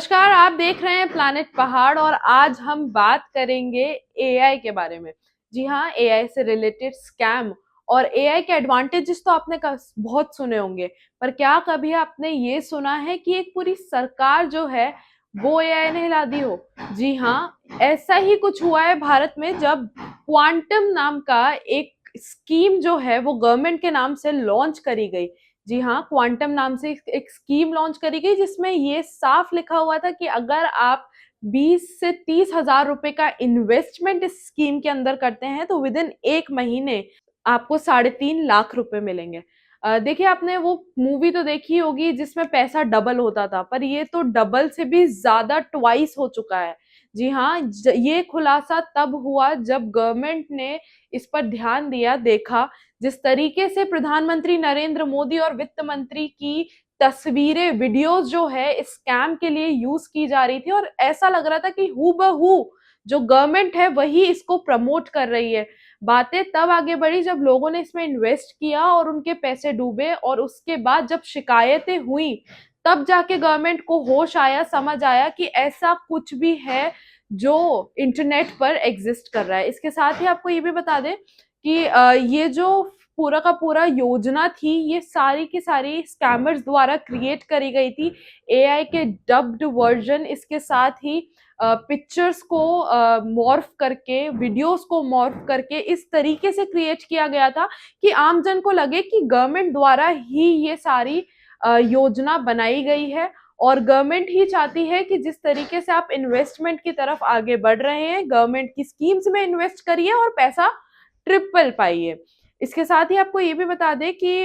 नमस्कार, आप देख रहे हैं प्लैनेट पहाड़ और आज हम बात करेंगे एआई के बारे में। जी हाँ, एआई से रिलेटेड स्कैम और एआई के एडवांटेजेस तो आपने बहुत सुने होंगे, पर क्या कभी आपने ये सुना है कि एक पूरी सरकार जो है वो एआई ने हिला दी हो? जी हाँ, ऐसा ही कुछ हुआ है भारत में जब क्वांटम नाम का एक स्कीम जो है वो गवर्नमेंट के नाम से लॉन्च करी गई। जी हाँ, क्वांटम नाम से एक स्कीम लॉन्च करी गई जिसमें ये साफ लिखा हुआ था कि अगर आप 20 से 30 हजार रुपए का इन्वेस्टमेंट इस स्कीम के अंदर करते हैं तो विद इन 1 महीने आपको 3.5 लाख रुपए मिलेंगे। देखिए, आपने वो मूवी तो देखी होगी जिसमें पैसा डबल होता था, पर ये तो डबल से भी ज्यादा ट्वाइस हो चुका है। जी हाँ, ये खुलासा तब हुआ जब गवर्नमेंट ने इस पर ध्यान दिया, देखा जिस तरीके से प्रधानमंत्री नरेंद्र मोदी और वित्त मंत्री की तस्वीरें, वीडियोस जो है इस स्कैम के लिए यूज की जा रही थी और ऐसा लग रहा था कि हूबहू जो गवर्नमेंट है वही इसको प्रमोट कर रही है। बातें तब आगे बढ़ी जब लोगों ने इसमें इन्वेस्ट किया और उनके पैसे डूबे, और उसके बाद जब शिकायतें हुई तब जाके गवर्नमेंट को होश आया, समझ आया कि ऐसा कुछ भी है जो इंटरनेट पर एग्जिस्ट कर रहा है। इसके साथ ही आपको ये भी बता दें कि ये जो पूरा का पूरा योजना थी, ये सारी की सारी स्कैमर्स द्वारा क्रिएट करी गई थी। एआई के डब्ड वर्जन, इसके साथ ही पिक्चर्स को मॉर्फ करके, वीडियोस को मॉर्फ करके इस तरीके से क्रिएट किया गया था कि आमजन को लगे कि गवर्नमेंट द्वारा ही ये सारी योजना बनाई गई है और गवर्नमेंट ही चाहती है कि जिस तरीके से आप इन्वेस्टमेंट की तरफ आगे बढ़ रहे हैं, गवर्नमेंट की स्कीम्स में इन्वेस्ट करिए और पैसा ट्रिपल पाइए। इसके साथ ही आपको ये भी बता दें कि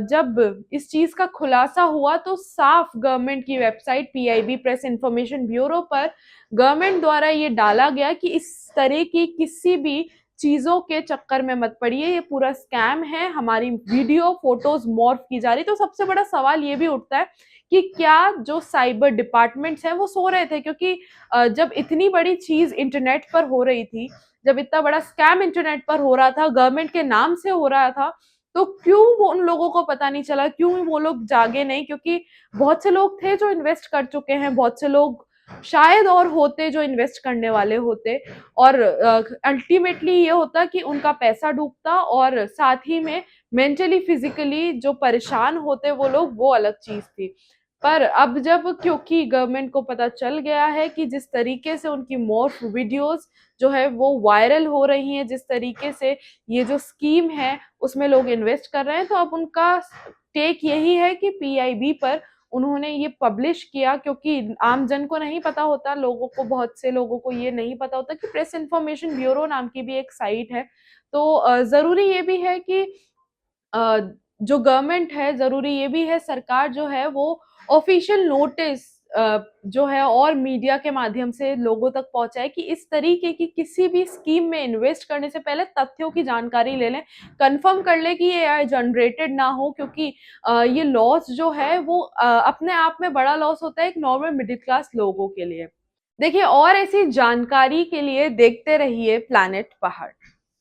जब इस चीज का खुलासा हुआ तो साफ गवर्नमेंट की website PIB, press information bureau पर गवर्नमेंट द्वारा ये डाला गया कि इस तरह की किसी भी चीजों के चक्कर में मत पड़िए, ये पूरा स्कैम है, हमारी वीडियो फोटोज मॉर्फ की जा रही। तो सबसे बड़ा सवाल ये भी उठता है कि क्या जो साइबर डिपार्टमेंट्स हैं वो सो रहे थे? क्योंकि जब इतनी बड़ी चीज इंटरनेट पर हो रही थी, जब इतना बड़ा स्कैम इंटरनेट पर हो रहा था, गवर्नमेंट के नाम से हो रहा था, तो क्यों वो उन लोगों को पता नहीं चला? क्यों वो लोग जागे नहीं? क्योंकि बहुत से लोग थे जो इन्वेस्ट कर चुके हैं, बहुत से लोग शायद और होते जो इन्वेस्ट करने वाले होते, और अल्टीमेटली ये होता कि उनका पैसा डूबता और साथ ही में मेंटली फिजिकली जो परेशान होते वो लोग, वो अलग चीज थी। पर अब जब, क्योंकि गवर्नमेंट को पता चल गया है कि जिस तरीके से उनकी मॉर्फ वीडियोस जो है वो वायरल हो रही हैं, जिस तरीके से ये जो स्कीम है उसमें लोग इन्वेस्ट कर रहे हैं, तो अब उनका टेक यही है कि पीआईबी पर उन्होंने ये पब्लिश किया। क्योंकि आम जन को नहीं पता होता, लोगों को, बहुत से लोगों को ये नहीं पता होता कि प्रेस इंफॉर्मेशन ब्यूरो नाम की भी एक साइट है। तो जरूरी ये भी है कि अ, जो गवर्नमेंट है, जरूरी ये भी है, सरकार जो है वो ऑफिशियल नोटिस जो है और मीडिया के माध्यम से लोगों तक पहुंचाए कि इस तरीके की किसी भी स्कीम में इन्वेस्ट करने से पहले तथ्यों की जानकारी ले लें, कंफर्म कर ले कि ये एआई जनरेटेड ना हो। क्योंकि ये लॉस जो है वो अपने आप में बड़ा लॉस होता है एक नॉर्मल मिडिल क्लास लोगों के लिए। देखिए, और ऐसी जानकारी के लिए देखते रहिए प्लैनेट पहाड़।